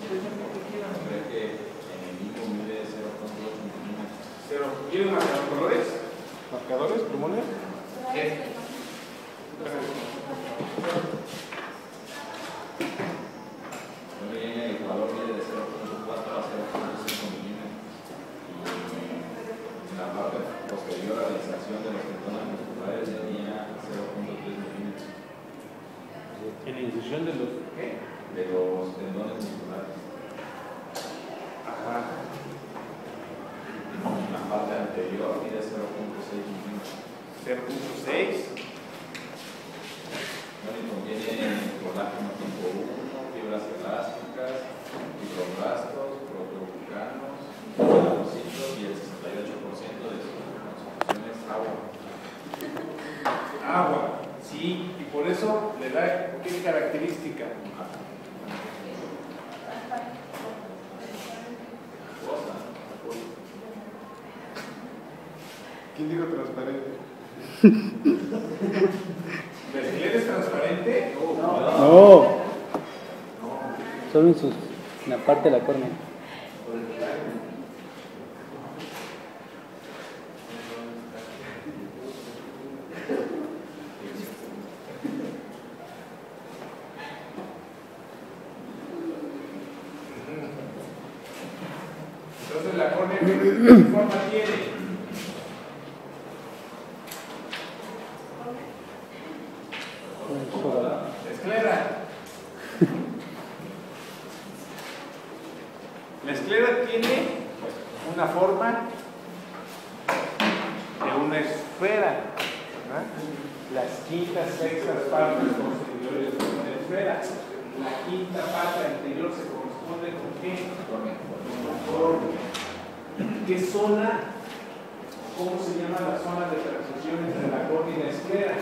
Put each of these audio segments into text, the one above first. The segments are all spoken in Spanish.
que en el mismo mide 0.8 milímetros. ¿Quieren marcadores? ¿Marcadores? ¿Plumones? ¿Qué? En el Ecuador mide de 0.4 a 0.5 milímetros. Y en la parte posterior a la inserción de los tendones musculares tenía 0.3 milímetros. En la incisión de los ¿qué? De los tendones musculares. Ajá. En la parte anterior mide 0.6 milímetros. 0.6. Contiene colágeno tipo 1, fibras elásticas, fibroblastos, proteoglucanos, melanocytos y el 68% de su constitución es agua. Agua, sí, y por eso le da ¿qué característica? ¿Quién dijo transparente? ¿La esclera es transparente? No. Solo en la parte de la córnea. Entonces la córnea, ¿qué forma tiene? Esclera. La esclera tiene una forma de una esfera, ¿verdad? Las quintas, sextas partes posteriores de una esfera. La quinta parte anterior se corresponde con qué? Con córnea. ¿Qué zona? ¿Cómo se llama la zona de transición entre la córnea y la esclera?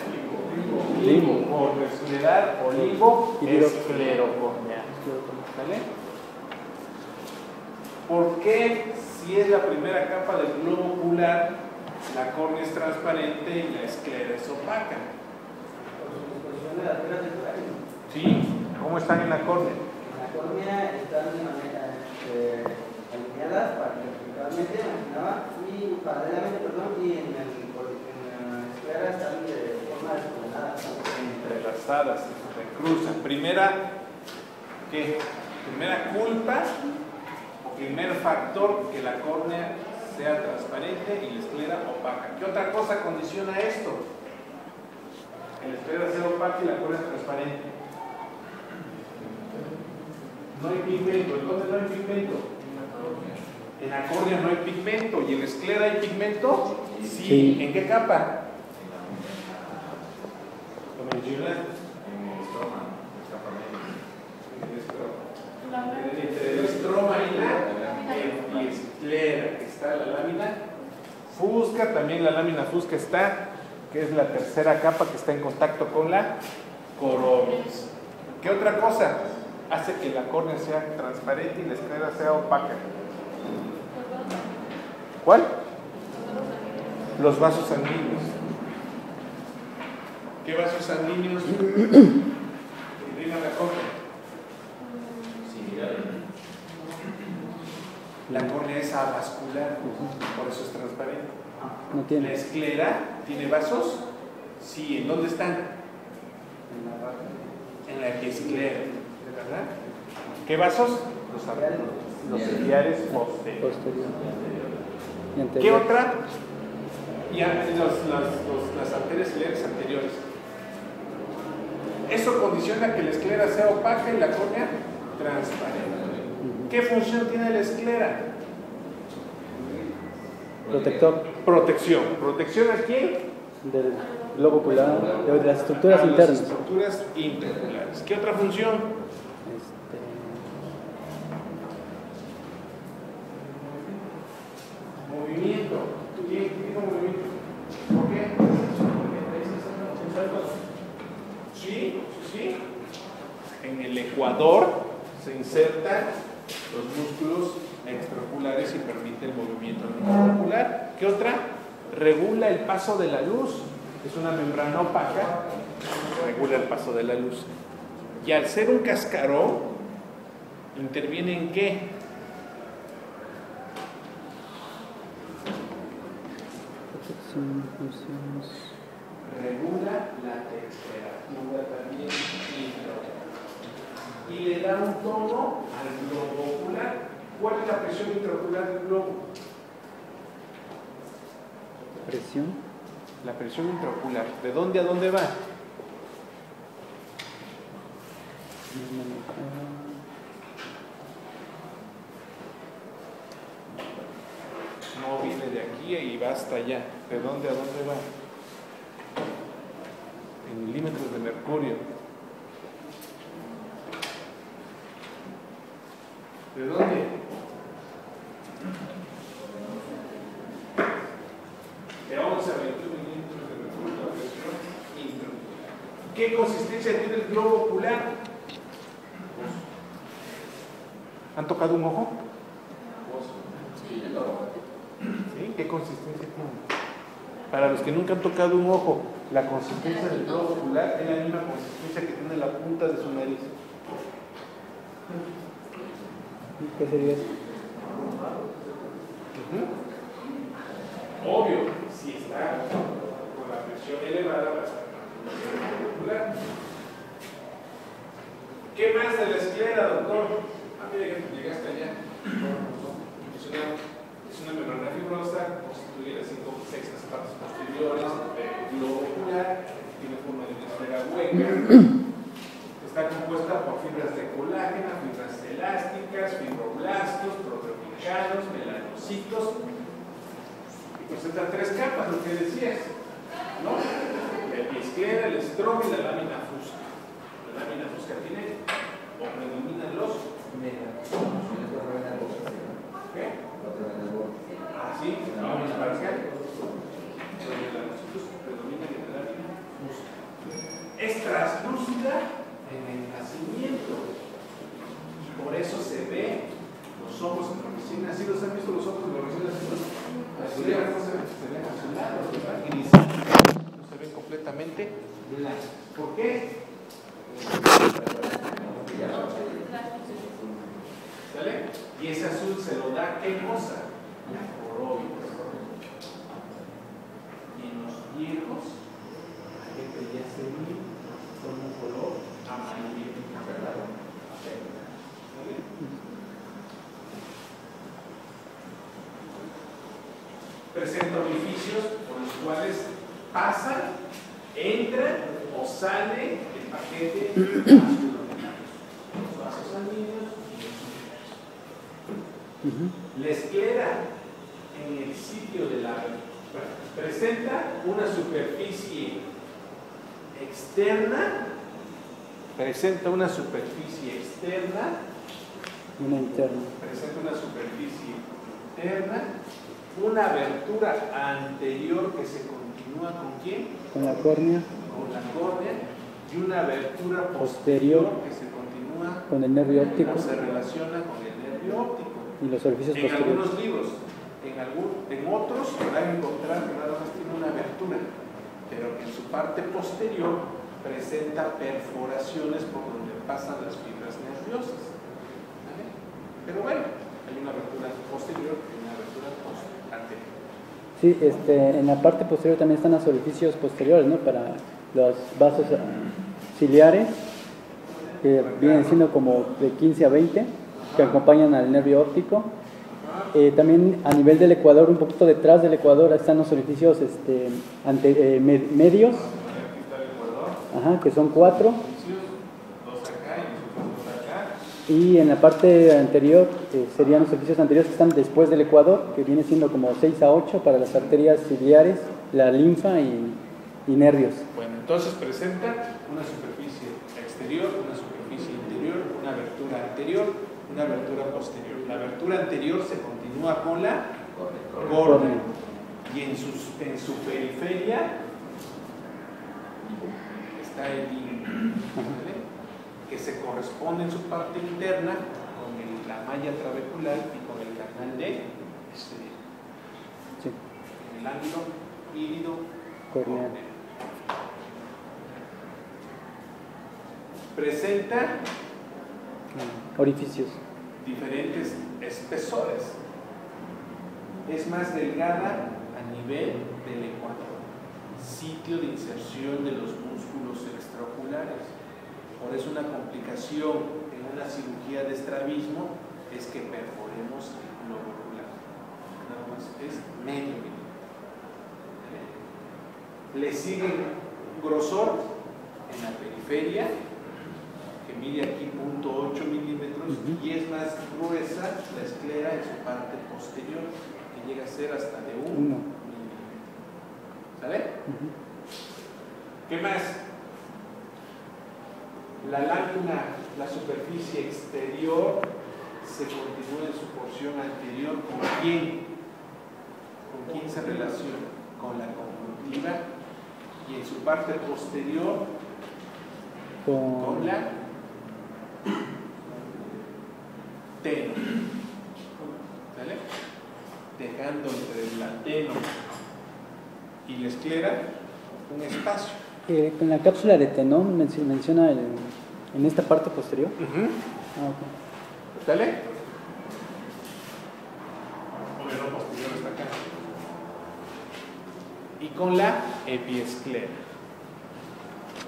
Limbo. Por escleral o limbo esclerocórnea. ¿Vale? ¿Por qué, si es la primera capa del globo ocular, la córnea es transparente y la esclera es opaca? Sí, ¿cómo están en la córnea? En la córnea están de manera alineadas verticalmente, y paralelamente, y en la esclera están de forma desordenada. Entrelazadas, se cruzan. Primera, ¿qué? Primera culpa o primer factor que la córnea sea transparente y la esclera opaca. ¿Qué otra cosa condiciona esto? Que la esclera sea opaca y la córnea transparente. No hay pigmento. ¿En dónde no hay pigmento? En la córnea no hay pigmento. ¿Y en la esclera hay pigmento? Sí. ¿En qué capa? ¿Lo menciona? En el estroma, Entre el estroma y la esclera, que está la lámina fusca, también la lámina fusca está, que es la tercera capa que está en contacto con la coromis. ¿Qué otra cosa hace que la córnea sea transparente y la esclera sea opaca? ¿Cuál? Los vasos sanguíneos. ¿Qué vasos sanguíneos irrigan la córnea? La córnea es avascular, por eso es transparente. No tiene. La esclera tiene vasos, sí. ¿En dónde están? En la epiesclera, ¿verdad? ¿Qué vasos? Los ciliares posteriores. Y anterior. ¿Qué otra? Las arterias ciliares anteriores. Eso condiciona que la esclera sea opaca y la córnea transparente. ¿Qué función tiene la esclera? Protector. Protección. ¿Protección a quién? Del globo ocular, de las estructuras A las internas. estructuras interoculares. ¿Qué otra función? Movimiento. ¿Quién dijo movimiento? ¿Por qué? Sí, sí. En el ecuador se insertan los músculos extraoculares y permite el movimiento intraocular. ¿Qué otra? Regula el paso de la luz. Es una membrana opaca, regula el paso de la luz. Y al ser un cascarón, ¿Interviene en qué? Regula la temperatura también y le da un tono al globo ocular. ¿Cuál es la presión intraocular del globo? Presión. La presión intraocular. ¿De dónde a dónde va? No viene de aquí y va hasta allá. ¿De dónde a dónde va? En milímetros de mercurio. ¿De dónde? De 11 a 21 milímetros de mercurio la presión intraocular. ¿Qué consistencia tiene el globo ocular? ¿Han tocado un ojo? ¿Sí? ¿Qué consistencia tiene? Para los que nunca han tocado un ojo, la consistencia del globo ocular es la misma consistencia que tiene la punta de su nariz. ¿Qué sería eso? Obvio, si está con la presión elevada va a estar más ocular. ¿Qué más de la esclera, doctor? Mira, llegaste allá. Es una membrana fibrosa, constituye las 5 sextas partes posteriores del globo ocular, tiene forma de una esfera hueca. Está compuesta por fibras de colágeno, fibras elásticas, fibroblastos, proteoglicanos, melanocitos. Y presenta 3 capas, lo que decías, ¿no? La esclera, el estroma y la lámina fusca. La lámina fusca tiene o predominan los melanocitos. ¿Qué? Ah, sí, lámina parcial. Los melanocitos predominan en la lámina fusca. Es translúcida en el nacimiento. Por eso se ve los ojos en los recién nacidos. ¿Han visto los ojos de los recién nacidos? Se ven azulados, ¿verdad? Y ni no se ven completamente blancos. ¿Por qué? ¿Sale? Y ese azul se lo da ¿qué cosa? La coroides. Y en los viejos, la gente ya se ve con un color amarillo, ¿verdad? ¿Sale? Presenta orificios por los cuales pasa, entra o sale el paquete ácido. Los vasos sanguíneos y los nervios. La esclera en el sitio de la presenta una superficie externa, Una interna. presenta una superficie interna, una abertura anterior que se continúa ¿con quién? Con la córnea. Con la córnea, y una abertura Posterior que se continúa con el nervio óptico. o se relaciona con el nervio óptico. Y los orificios En posteriores. algunos libros, en otros van a encontrar que nada más tiene una abertura, pero que en su parte posterior presenta perforaciones por donde pasan las fibras nerviosas. ¿Vale? Pero bueno, hay una abertura posterior y una abertura anterior. Sí, en la parte posterior también están los orificios posteriores, ¿no? Para los vasos ciliares, que vienen siendo como de 15 a 20, que acompañan al nervio óptico. También a nivel del ecuador, un poquito detrás del ecuador, están los orificios medios, ajá, que son 4. Y en la parte anterior serían los orificios anteriores que están después del ecuador, que viene siendo como 6 a 8 para las arterias ciliares, la linfa y nervios. Bueno, entonces presenta una superficie exterior, una superficie interior, una abertura anterior, una abertura posterior. La abertura anterior se continúa con la córnea y en su periferia está el limbo, ¿vale? Que se corresponde en su parte interna con la malla trabecular y con el canal de Sí. en el ángulo írido Corneal. Presenta Orificios. diferentes espesores. Es más delgada a nivel del ecuador, sitio de inserción de los músculos extraoculares. Por eso una complicación en una cirugía de estrabismo es que perforemos el globo ocular. Nada más es medio milímetro. Le sigue grosor en la periferia, que mide aquí 0.8 milímetros, y es más gruesa la esclera en su parte posterior, que llega a ser hasta de 1 milímetro. ¿Sale? ¿Qué más? La lámina, la superficie exterior, se continúa en su porción anterior. ¿Con quién? ¿Con quién se relaciona? Con la conjuntiva. Y en su parte posterior, con la teno. ¿Sale? Dejando entre el lateno y la esclera un espacio. Con la cápsula de Tenón menciona en esta parte posterior. Ah, ok. ¿Sale? O el posterior está acá. Y con la epiesclera,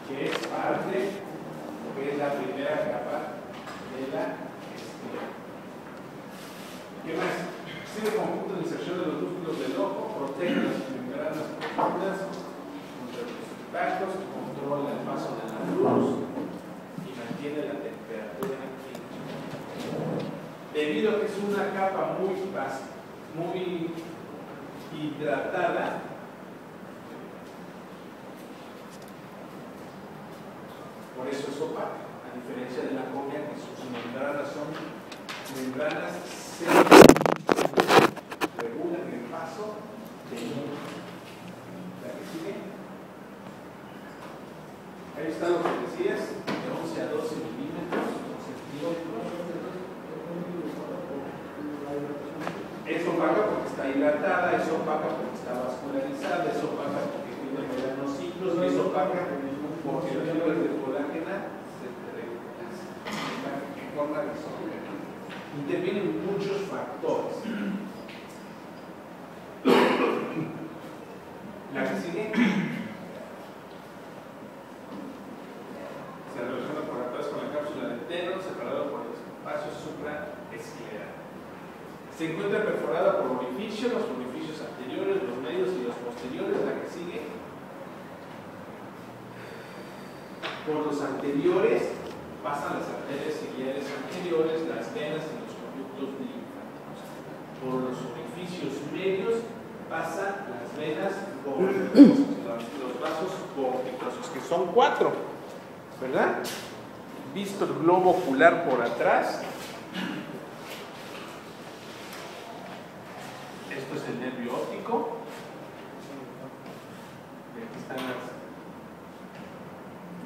que es parte, que es la primera capa de la esclera. ¿Qué más? Sirve como punto de inserción de los músculos del ojo, protege las membranas profundas contra los impactos, controla el paso de la luz y mantiene la temperatura aquí. Debido a que es una capa muy hidratada, por eso es opaca, a diferencia de la córnea, que sus membranas son membranas secas, regulan el paso de luz. ¿La que sigue? Ahí está lo que decías, de 11 a 12 milímetros, es opaca porque está hidratada, es opaca porque está vascularizada, es opaca porque tiene melanocitos, y es opaca porque las fibras de colágena se en forma de sombra. Intervienen muchos factores. La que sigue se relaciona por atrás con la cápsula de Tenón, separado por el espacio supraescleral. Se encuentra perforada por orificios, los orificios anteriores, los medios y los posteriores. La que sigue, por los anteriores pasan las arterias ciliares anteriores, las venas y los conductos linfáticos. Por los orificios medios pasan las venas vorticosas, los vasos vorticosos, que son 4, ¿verdad? Visto el globo ocular por atrás, esto es el nervio óptico, y aquí están las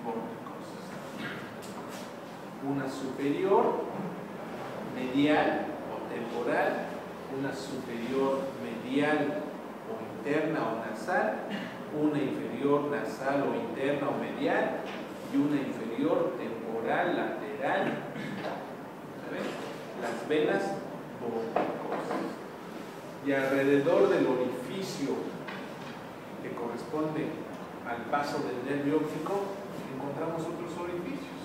vorticosas. Una superior, medial o temporal, una superior medial o interna o nasal, una inferior nasal o interna o medial y una inferior temporal, lateral. ¿Saben? Las venas vorticosas. Y alrededor del orificio que corresponde al paso del nervio óptico encontramos otros orificios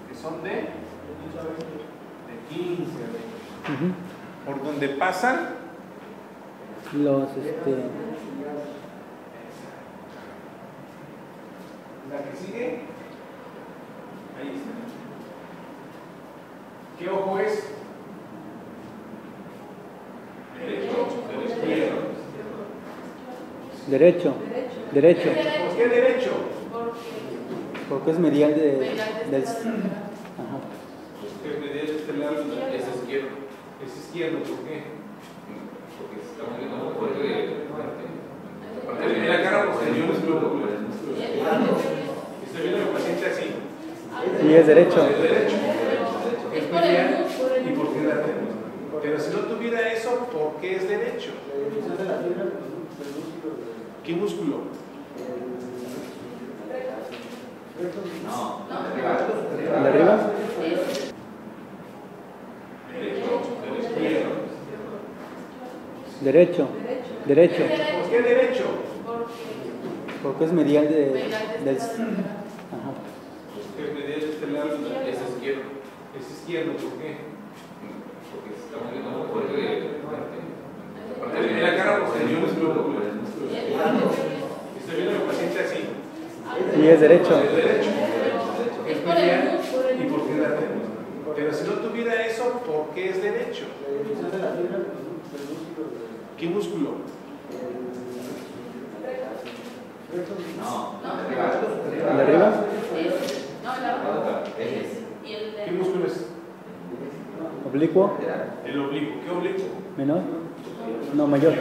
que son de 15 a 20, por donde pasan los la que sigue, ahí está. ¿Qué ojo es? ¿Derecho o izquierdo? Derecho. Derecho. ¿Por qué derecho? Porque es medial del. Ajá. ¿Qué es medial de este lado? Es izquierdo. Es izquierdo, ¿por qué? Porque estamos viendo un corte de parte. En la cara posterior es globo ocular. Estoy viendo al paciente así. Sí, es derecho. Es derecho. Es medial y por qué lateral. Pero si no tuviera eso, ¿por qué es derecho? ¿Qué músculo? No, ¿El de arriba? Derecho. Derecho. ¿Por qué derecho? Porque es medial del... Ajá. Es medial de este lado. es izquierdo. Es izquierdo, ¿por qué? Porque se está moviendo muy fuerte. En la cara posterior es glóbulo. Estoy viendo al paciente así. Y es derecho. Es derecho. Es medial. ¿Y por qué la tenemos? Pero si no tuviera eso, ¿por qué es derecho? ¿Qué músculo? No, ¿El de arriba? ¿Qué músculo es? ¿Oblicuo? El oblicuo. ¿Qué oblicuo? ¿Menor? No, mayor.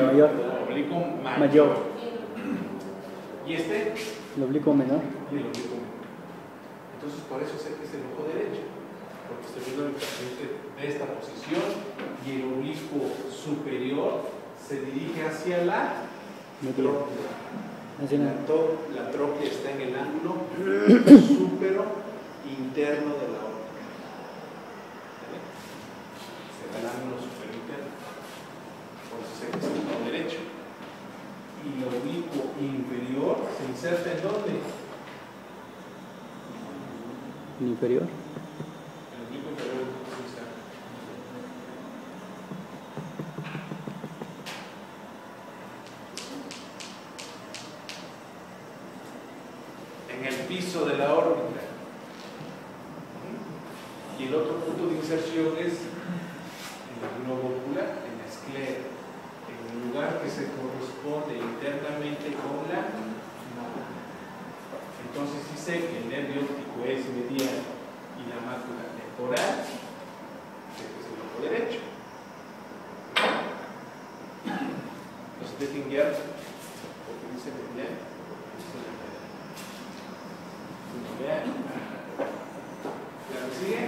Oblicuo Mayor. ¿Y este? El oblicuo menor. Y el oblicuo menor. Entonces, por eso sé que es el ojo derecho. Porque estoy viendo el paciente de esta posición y el oblicuo superior se dirige hacia la trópea. La trópea está en el ángulo súpero interno de la órbita. ¿Vale? Se da el ángulo súpero interno. Por eso sé que es el ojo derecho. Y el oblicuo inferior se inserta ¿en dónde? ¿El inferior? El oblicuo inferior se inserta. En el piso de la órbita. Y el otro punto de inserción es en el globo ocular, en la esclera, en el lugar que se corresponde internamente con la mácula. Entonces, si sé que el nervio óptico es medial y la mácula temporal, sé que es el ojo derecho. Nos dejen guiar porque dice medial, dice lateral. Vean. ¿La que sigue?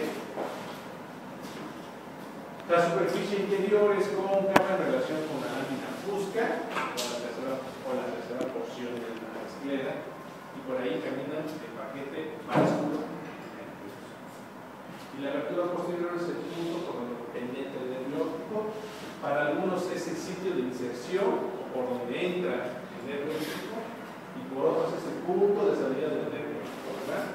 La superficie interior es cóncava en relación con la lámina fusca o la tercera porción de la esclera, y por ahí caminan el paquete vascular. Y la abertura posterior es el punto por donde penetra el nervio óptico. Para algunos es el sitio de inserción o por donde entra el nervio óptico, y por otros es el punto de salida del nervio óptico, ¿verdad?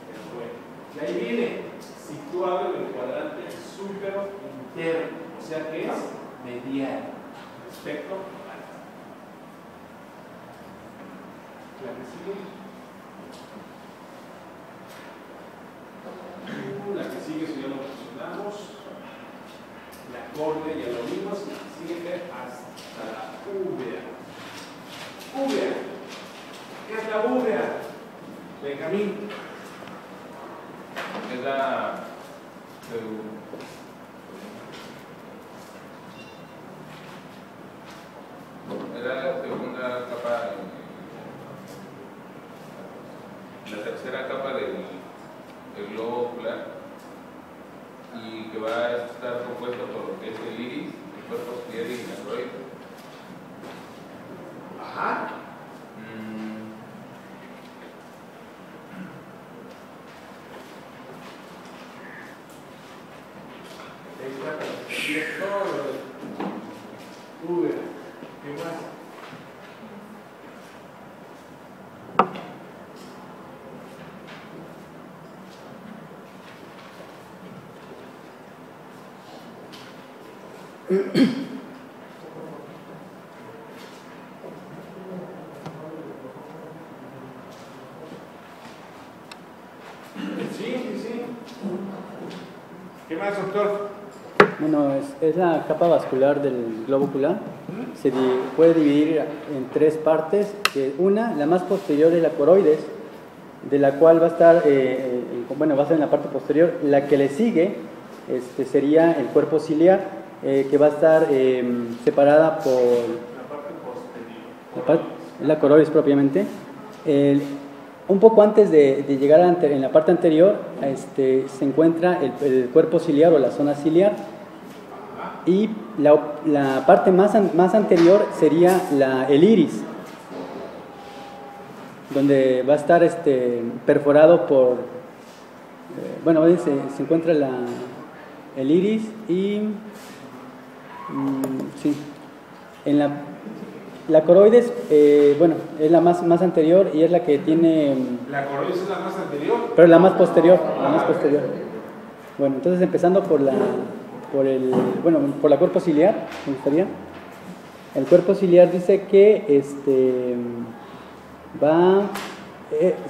Pero bueno, y ahí viene situado en el cuadrante súpero interno, o sea que es medial respecto a la que sigue. La que sigue, si ya lo mencionamos, la córnea ya lo vimos, y la que sigue hasta la úvea. Úvea. ¿Qué es la úvea? Benjamín. es la segunda capa, la tercera capa del globo ocular, y que va a estar compuesto por lo que es el iris, el cuerpo ciliar y la coroide. Ajá. Ahí está, y es todo lo de úvea. ¿Qué más? Sí. ¿Qué más, doctor? Bueno, es la capa vascular del globo ocular. Puede dividir en tres partes. Una, la más posterior, es la coroides, de la cual va a estar, va a ser en la parte posterior. La que le sigue sería el cuerpo ciliar, que va a estar separada por La parte posterior. la coroides propiamente. Un poco antes de llegar en la parte anterior, se encuentra el cuerpo ciliar o la zona ciliar, y la parte más anterior sería el iris. donde va a estar perforado por, bueno, ahí se encuentra el iris y, sí, en la coroides, bueno, es la más anterior y es la que tiene... La coroides es la más anterior. Pero la más posterior, Bueno, entonces empezando por la cuerpo ciliar, me gustaría. El cuerpo ciliar dice que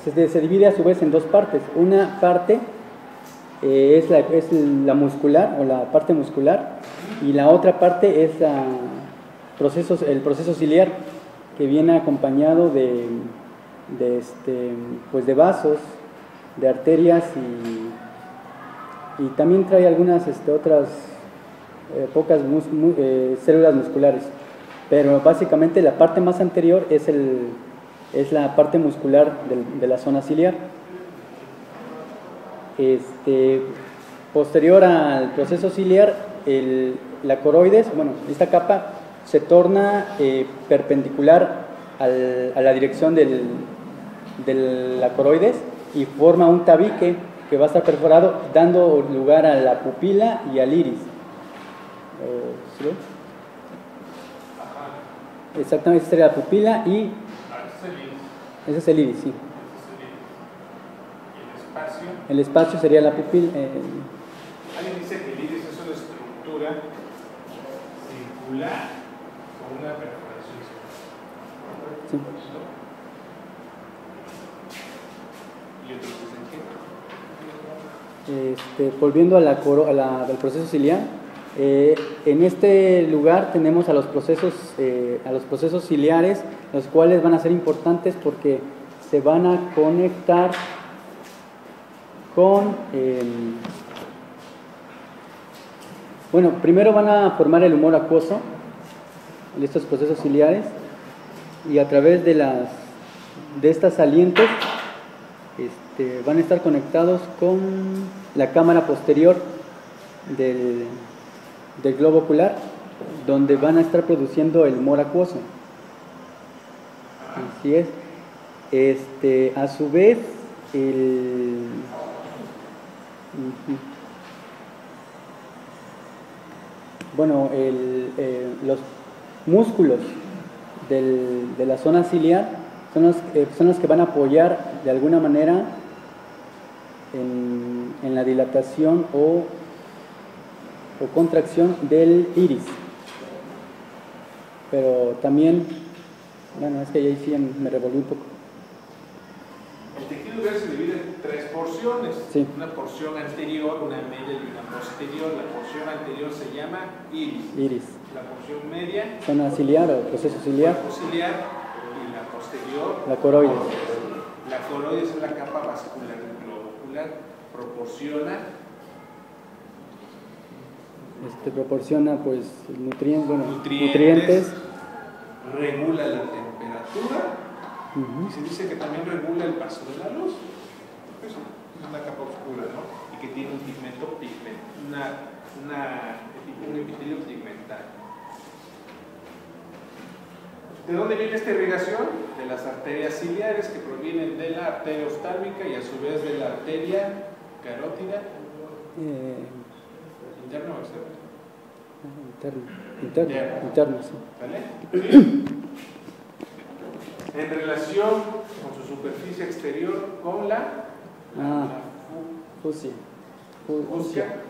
se divide a su vez en dos partes. Una parte es la muscular o la parte muscular y la otra parte es el proceso ciliar, que viene acompañado de vasos, de arterias y también trae algunas otras pocas células musculares, pero básicamente la parte más anterior es la parte muscular de la zona ciliar. Posterior al proceso ciliar, la coroides, bueno, esta capa se torna perpendicular a la dirección de la coroides y forma un tabique que va a estar perforado, dando lugar a la pupila y al iris. ¿Sí? Exactamente, esta sería la pupila y ese es el iris, sí. El espacio sería la pupila. Alguien dice que el iris es una estructura circular con una perforación. Sí. ¿Y otros dicen qué? Volviendo al proceso ciliar, en este lugar tenemos a los procesos ciliares, los cuales van a ser importantes porque se van a conectar con, bueno, primero van a formar el humor acuoso, estos procesos ciliares, y a través de estas salientes van a estar conectados con la cámara posterior del globo ocular, donde van a estar produciendo el humor acuoso. Así es. A su vez, los músculos de la zona ciliar son los que van a apoyar de alguna manera en la dilatación o contracción del iris. Pero también, bueno, es que ahí sí me revolví un poco. El tejido iliar se divide en tres porciones. Sí. Una porción anterior, una media y una posterior. La porción anterior se llama iris. Iris. La porción media, Zona ciliar o proceso ciliar. cuerpo ciliar, y la posterior, La coroides. La coroides es la capa vascular del globo ocular. Proporciona pues nutrientes, regula la temperatura. Y se dice que también regula el paso de la luz. Eso es una capa oscura, ¿no? Y que tiene un pigmento un epitelio pigmentario. ¿De dónde viene esta irrigación? De las arterias ciliares, que provienen de la arteria oftálmica y a su vez de la arteria carótida. ¿Interna o externa? Interno, sí. ¿Vale? En relación con su superficie exterior con la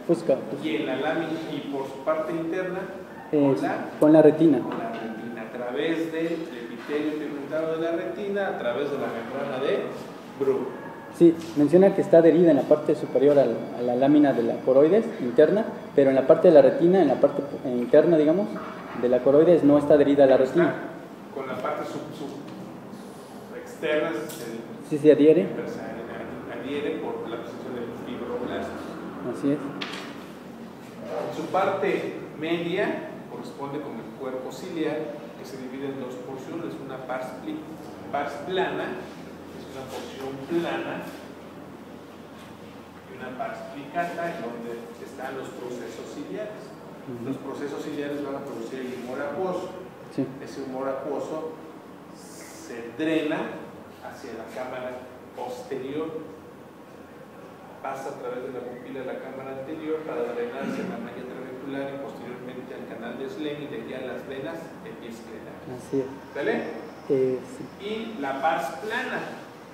fusca, y en la lámina, y por su parte interna con la retina. A través del epitelio pigmentado de la retina, a través de la membrana de Bruch. Sí, menciona que está adherida en la parte superior a la lámina de la coroides interna, pero en la parte de la retina, en la parte interna, digamos, de la coroides no está adherida a la retina. Con la parte externa sí se adhiere. Adhiere por la presencia de fibroblastos. Así es. Su parte media corresponde con el cuerpo ciliar, que se divide en dos porciones, una pars plana, es una porción plana, y una pars plicata, donde están los procesos ciliares. Los procesos ciliares van a producir el humor acuoso. Sí. Ese humor acuoso se drena hacia la cámara posterior, pasa a través de la pupila a la cámara anterior para drenarse en la malla trabecular y posteriormente al canal de Slane y de allá a las venas de pie escleral. Así es. ¿Vale? Sí. Y la pars plana.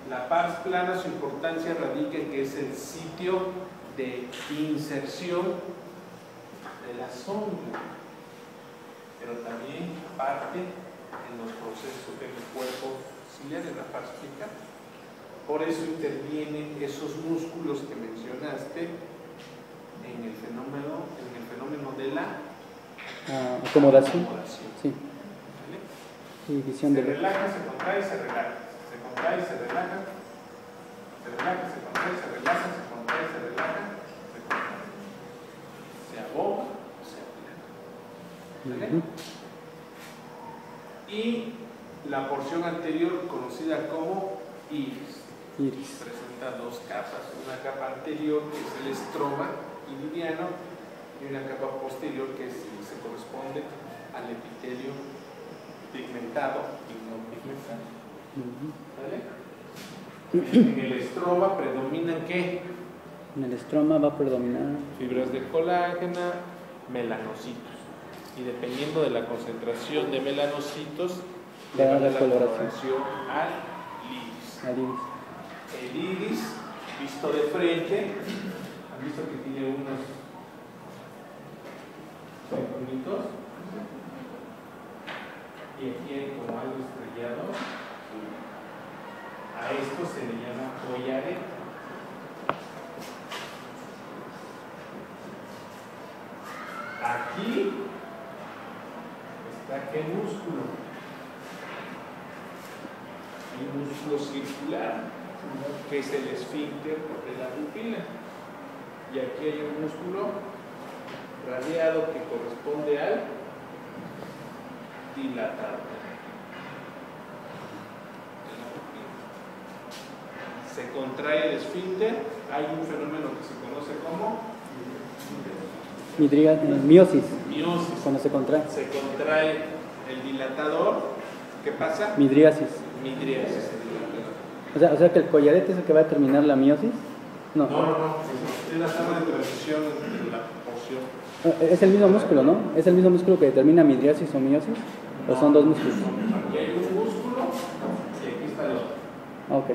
La pars plana, su importancia radica en que es el sitio de inserción de la sonda, pero también parte en los procesos del cuerpo ciliar en la pars plica. Por eso intervienen esos músculos que mencionaste en el fenómeno de la acomodación. acomodación. Sí. ¿Vale? Y visión Se de relaja, se contrae, se relaja. Se contrae, se relaja. Se relaja, se contrae, se relaja. Se contrae, se relaja. Se contrae. Se aboga o se aplana. ¿Vale? Y la porción anterior conocida como iris. iris. Presenta dos capas. Una capa anterior que es el estroma iridiano y una capa posterior que se corresponde al epitelio pigmentado y no pigmentado. ¿Vale? En el estroma predominan ¿qué? En el estroma va a predominar Fibras de colágeno, melanocitos. Y dependiendo de la concentración de melanocitos, le va a dar la coloración al iris. al iris. El iris, visto de frente, han visto que tiene unos circulitos y aquí hay como algo estrellado. A esto se le llama collarete. Aquí está qué músculo. Hay un músculo circular que es el esfínter de la pupila. Y aquí hay un músculo radiado que corresponde al dilatador de la pupila. Se contrae el esfínter, hay un fenómeno que se conoce como Miosis, miosis. cuando se contrae. Se contrae el dilatador, ¿qué pasa? Midriasis. Midriasis, el dilatador. O sea que el collarete es el que va a terminar la miosis. No. Es la zona de transición entre la porción. Es el mismo músculo, ¿no? ¿Es el mismo músculo que determina midriasis o miosis? ¿O son dos músculos? Aquí hay un músculo y aquí está el otro. Ok.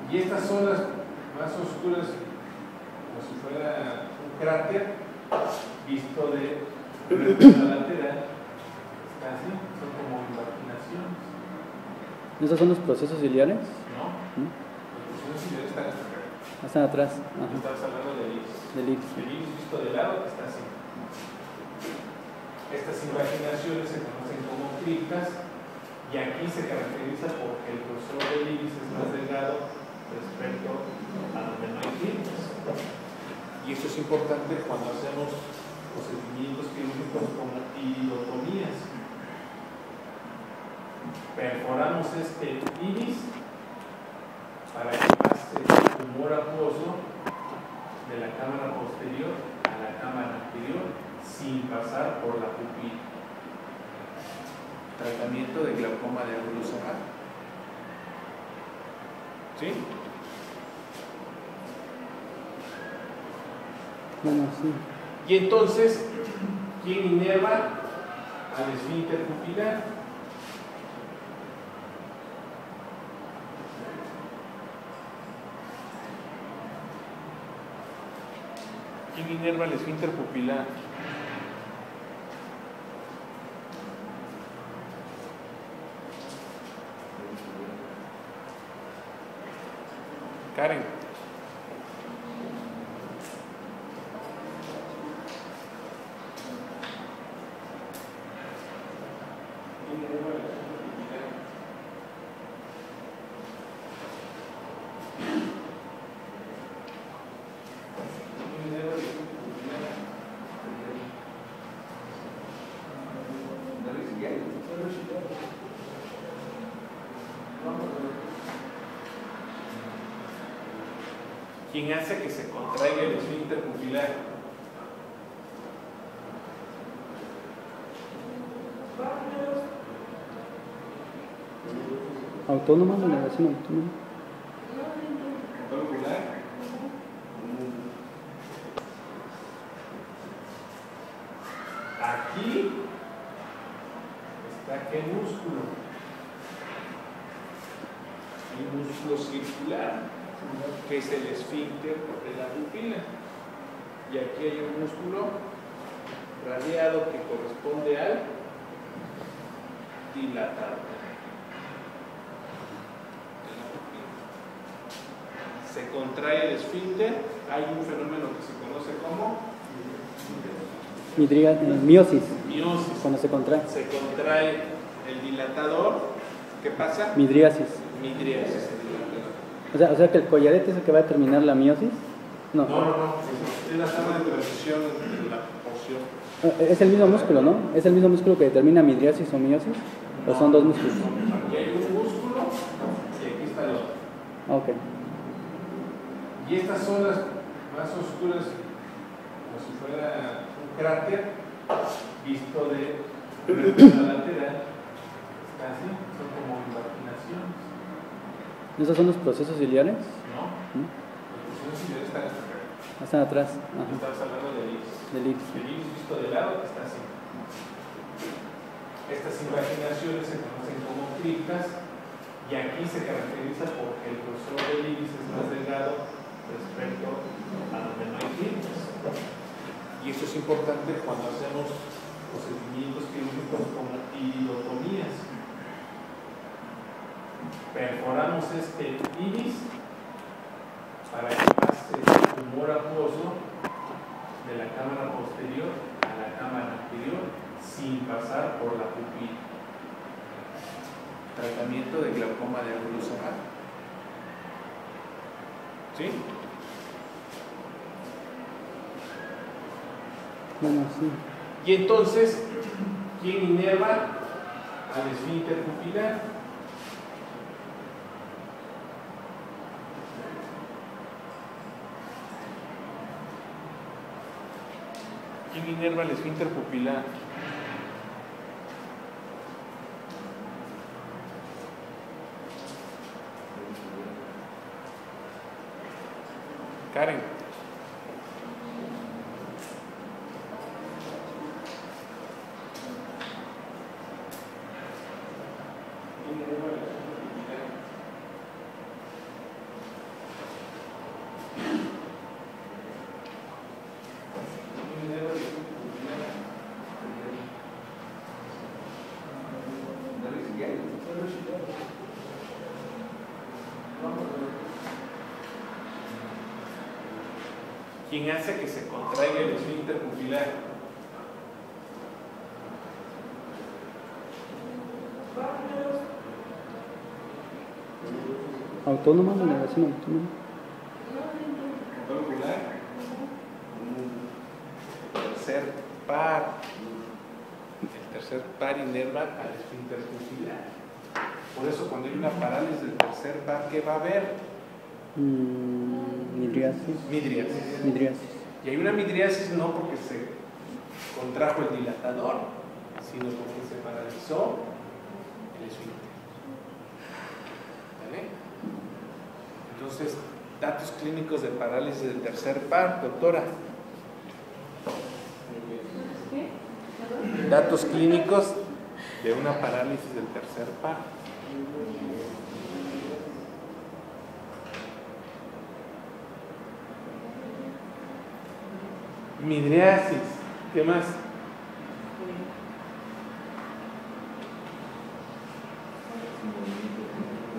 Y estas zonas más oscuras, como si fuera un cráter visto de la lateral, así, son como invaginaciones. ¿Esos son los procesos ciliares? ¿No? ¿No? Los procesos ciliares están hasta acá. Están atrás. Ajá. Estamos hablando del iris. Del iris. El iris visto de lado está así. Estas invaginaciones se conocen como criptas y aquí se caracteriza porque el grosor del iris es más delgado respecto a donde no hay criptas. Y eso es importante cuando hacemos procedimientos quirúrgicos como iridotomías. Perforamos este iris para que pase el tumor acuoso de la cámara posterior a la cámara anterior sin pasar por la pupila. Tratamiento de glaucoma de ángulo cerrado. ¿Sí? Bueno, sí. Y entonces, ¿quién inerva al esfínter pupilar? ¿Quién inerva el esfínter pupilar? Karen. ¿Quién inerva el esfínter pupilar? ¿Quién inerva el esfínter pupilar? ¿Quién hace que se contraiga el esfínter pupilar? Autónoma, delegación autónoma. Control ocular. Aquí está qué músculo. El músculo circular, que es el esfínter de la pupila. Y aquí hay un músculo radiado que corresponde al dilatador. Se contrae el esfínter, hay un fenómeno que se conoce como Miosis, miosis. cuando se contrae. Se contrae el dilatador, ¿qué pasa? Midriasis. Midriasis. O sea que el collarete es el que va a determinar la miosis. No, No. Es la zona de transición entre la porción. es el mismo músculo, ¿no? ¿Es el mismo músculo que determina midriasis o miosis? ¿O son dos músculos? Aquí hay un músculo y aquí está el otro. Ok. Y estas zonas más oscuras, como si fuera un cráter visto de una lateral, casi son como invaginaciones, ¿Esos son los procesos ciliares? ¿no? ¿No? Los procesos ciliares están hasta acá. Están atrás. Ajá. Estamos hablando del iris. Del iris. El iris visto de lado está así. Estas invaginaciones se conocen como criptas y aquí se caracteriza porque el grosor del iris es más delgado respecto a donde no hay criptas. Y eso es importante cuando hacemos procedimientos quirúrgicos como iridotomías. Perforamos este iris para que pase el tumor acuoso de la cámara posterior a la cámara anterior sin pasar por la pupila. Tratamiento de glaucoma de ángulo cerrado. ¿Sí? Bueno, sí. Y entonces, ¿quién inerva al esfínter pupilar? ¿Quién inerva el esfínter pupilar? Karen. ¿Quién hace que se contraiga el esfínter pupilar? Autónoma, delegación autónoma. Control ocular. Tercer par. El tercer par inerva al esfínter pupilar. Por eso cuando hay una parálisis del tercer par, ¿qué va a haber? Midriasis. Midriasis. Midriasis. Y hay una midriasis no porque se contrajo el dilatador, sino porque se paralizó el esfínter. ¿Vale? Entonces, datos clínicos de parálisis del tercer par, doctora. Datos clínicos de una parálisis del tercer par. Midriasis. ¿Qué más?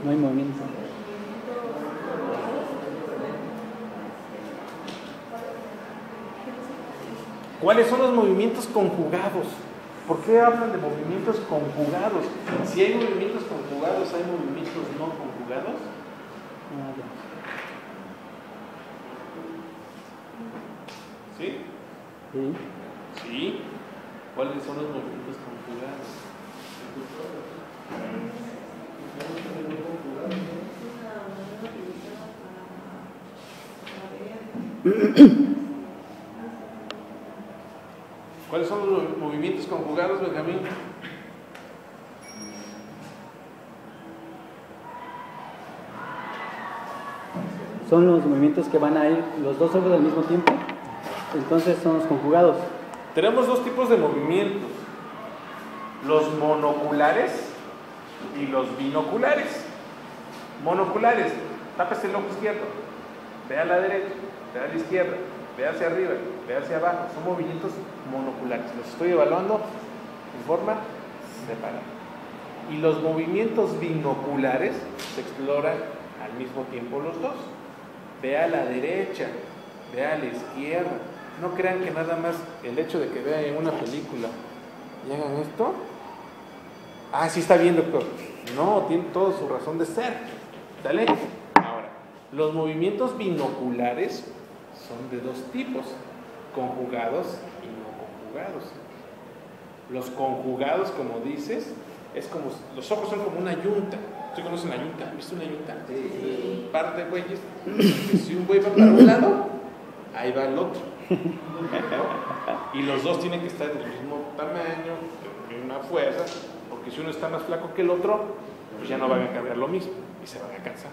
No hay movimiento. ¿Cuáles son los movimientos conjugados? ¿Por qué hablan de movimientos conjugados? Si hay movimientos conjugados, ¿hay movimientos no conjugados? Ah, ya. ¿Sí? Sí. Sí. ¿Cuáles son los movimientos conjugados? ¿Cuáles son los movimientos conjugados, Benjamín? son los movimientos que van a ir los dos ojos al mismo tiempo, entonces son los conjugados. Tenemos dos tipos de movimientos, los monoculares y los binoculares. Monoculares, tápese el ojo izquierdo, ve a la derecha, ve a la izquierda, ve hacia arriba, ve hacia abajo, son movimientos monoculares, los estoy evaluando en forma separada. Y los movimientos binoculares se exploran al mismo tiempo los dos. Ve a la derecha, ve a la izquierda. No crean que nada más el hecho de que vean una película y hagan esto. Ah, sí está bien, doctor. No, tiene toda su razón de ser. ¿Sale? Ahora, los movimientos binoculares son de dos tipos, conjugados y no conjugados. Los conjugados, como dices, es como, los ojos son como una yunta. ¿Usted conoce una yunta? ¿Viste una yunta? Sí. Un par de güeyes. Si un güey va para un lado, ahí va el otro. Y los dos tienen que estar del mismo tamaño, de una fuerza, porque si uno está más flaco que el otro, pues ya no van a cargar lo mismo y se van a cansar.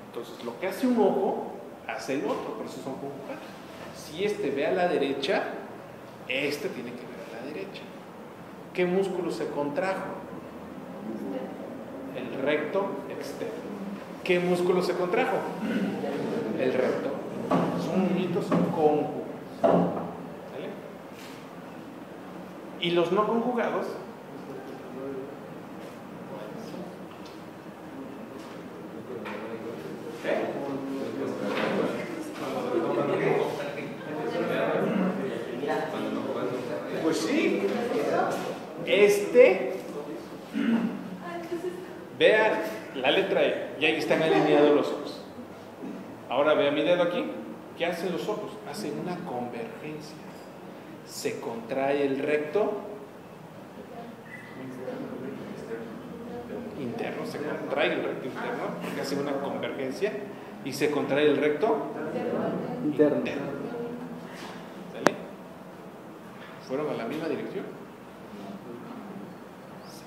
Entonces, lo que hace un ojo, hace el otro, por eso son conjugados. Si este ve a la derecha, este tiene que ver a la derecha. ¿Qué músculo se contrajo? El recto externo. ¿Qué músculo se contrajo? El recto. Son movimientos conjugados. ¿Vale? Y los no conjugados pues sí, vea la letra E, y ahí están alineados los ojos. Ahora vea mi dedo aquí. ¿Qué hacen los ojos? Hacen una convergencia. Se contrae el recto interno, se contrae el recto interno, porque hace una convergencia, y se contrae el recto interno. ¿Sale? ¿Fueron a la misma dirección? Se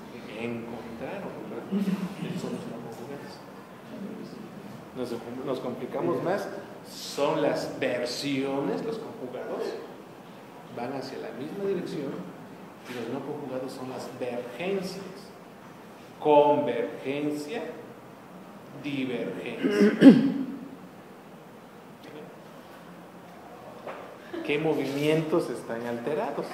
encontraron, ¿verdad? Son los no conjugados. Nos complicamos más. Son las versiones, los conjugados van hacia la misma dirección, y los no conjugados son las vergencias. Convergencia, divergencia. ¿Qué movimientos están alterados?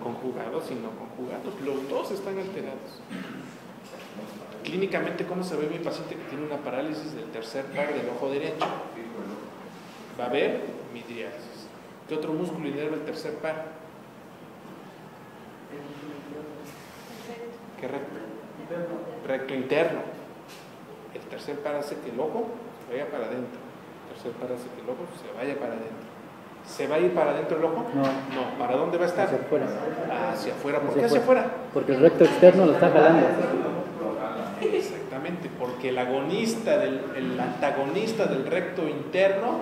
Conjugados y no conjugados, los dos están alterados. Clínicamente, ¿cómo se ve mi paciente que tiene una parálisis del tercer par del ojo derecho? Va a haber midriasis. ¿Qué otro músculo inerva el tercer par? ¿Qué recto? Recto interno. El tercer par hace que el ojo se vaya para adentro. El tercer par hace que el ojo se vaya para adentro. ¿Se va a ir para adentro el ojo? No. ¿Para dónde va a estar? Hacia afuera. Hacia afuera. ¿Por qué hacia afuera? Porque el recto externo lo está jalando. Exactamente, porque el antagonista del recto interno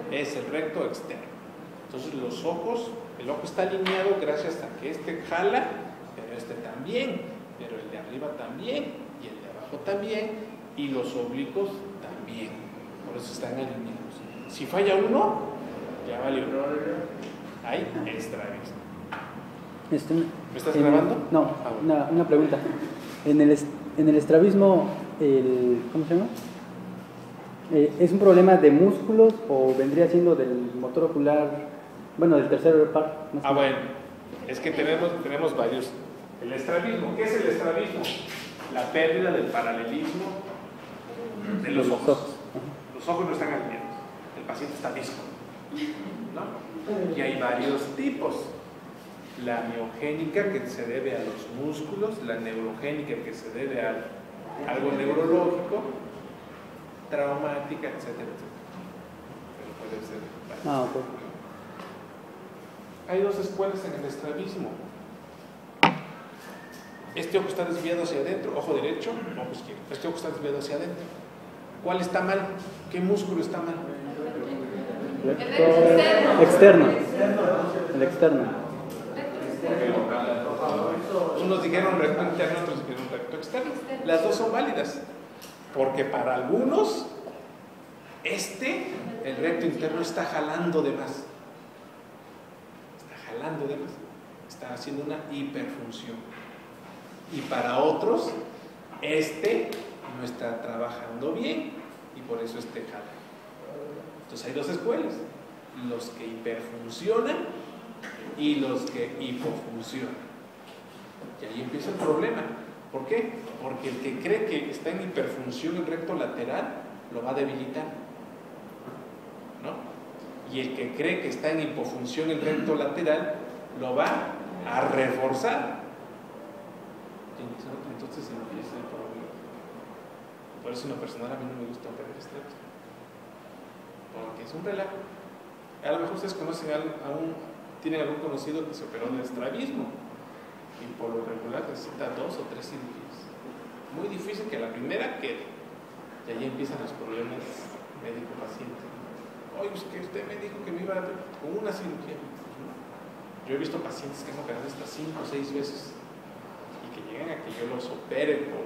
es el recto externo. Entonces los ojos, el ojo está alineado gracias a que este jala, pero este también, pero el de arriba también, y el de abajo también, y los oblicuos también. Por eso están alineados. Si falla uno, ya valió. Hay estrabismo. ¿Me estás grabando? No, una pregunta. En el estrabismo, ¿cómo se llama? ¿Es un problema de músculos o vendría siendo del motor ocular, bueno, del tercer par? No sé. Bueno, es que tenemos varios. El estrabismo, ¿qué es el estrabismo? La pérdida del paralelismo de los ojos. Los ojos no están alineados, el paciente está visco, ¿no? Y hay varios tipos. La miogénica, que se debe a los músculos, la neurogénica, que se debe a algo neurológico, traumática, etcétera, etcétera. Pero puede ser. Ok. Hay dos escuelas en el estrabismo. Este ojo está desviado hacia adentro, ojo derecho, ojo izquierdo. Este ojo está desviado hacia adentro. ¿Cuál está mal? ¿Qué músculo está mal? Externo. El externo. Unos dijeron recto interno, otros dijeron recto externo. Las dos son válidas. Porque para algunos, el recto interno está jalando de más. Está jalando de más. Está haciendo una hiperfunción. Y para otros, no está trabajando bien. Y por eso jala. Entonces hay dos escuelas. Los que hiperfuncionan y los que hipofuncionan. Y ahí empieza el problema. ¿Por qué? Porque el que cree que está en hiperfunción el recto lateral lo va a debilitar, ¿no? Y el que cree que está en hipofunción el recto lateral lo va a reforzar. Entonces empieza el problema. Por eso en lo personal a mí no me gusta operar extremos, porque es un relajo. A lo mejor ustedes conocen tienen algún conocido que se operó de estrabismo y por lo regular necesita 2 o 3 cirugías. Muy difícil que la primera quede. Y ahí empiezan los problemas médico-paciente. Oye, pues que usted me dijo que me iba a ver con una cirugía. Yo he visto pacientes que han operado hasta 5 o 6 veces y que llegan a que yo los opere por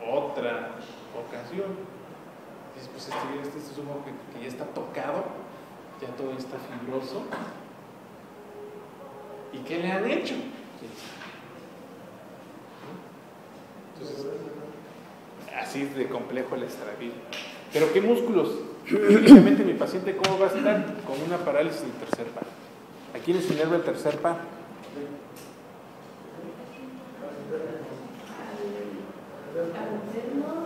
otra ocasión. Dices, pues este es un ojo que ya está tocado, ya todo está fibroso. ¿Y qué le han hecho? Entonces, así es de complejo el estrabismo. ¿Pero qué músculos? Típicamente mi paciente, ¿cómo va a estar? Con una parálisis del tercer par. ¿A quién les inerva el tercer par? Al